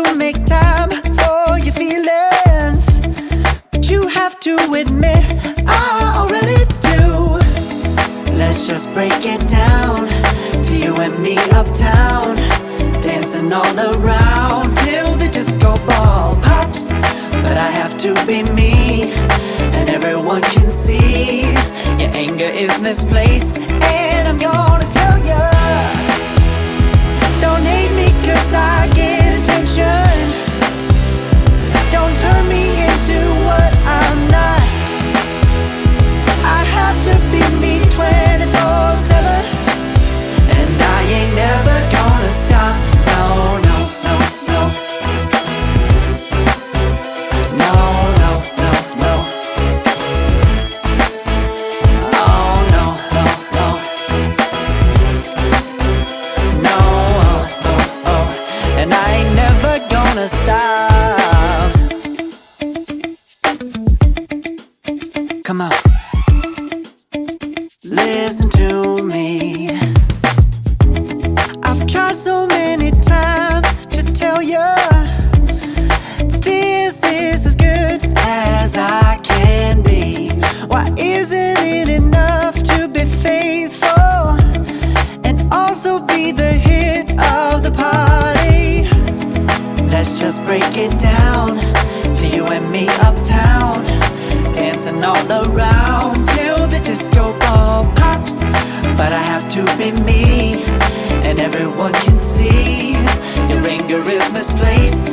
to make time for your feelings, but you have to admit I already do. Let's just break it down to you and me uptown, dancing all around till the disco ball pops. But I have to be me, and everyone can see your anger is misplaced. And I'm gonna tell ya, don't hate me 'cause I get attention. Don't turn me into what I'm not. I have to be me 24/7, and I ain't never gonna stop. No, no, no, no. No, no, no, no. Oh, no, no, no. No, oh, oh, oh. And I ain't never gonna stop. Come on. Listen to me. I've tried so many times to tell you this is as good as I can be. Why isn't it enough to be faithful and also be the hit of the party? Let's just break it down to you and me uptown, dancing all around till the disco ball pops. But I have to be me, and everyone can see your anger is misplaced.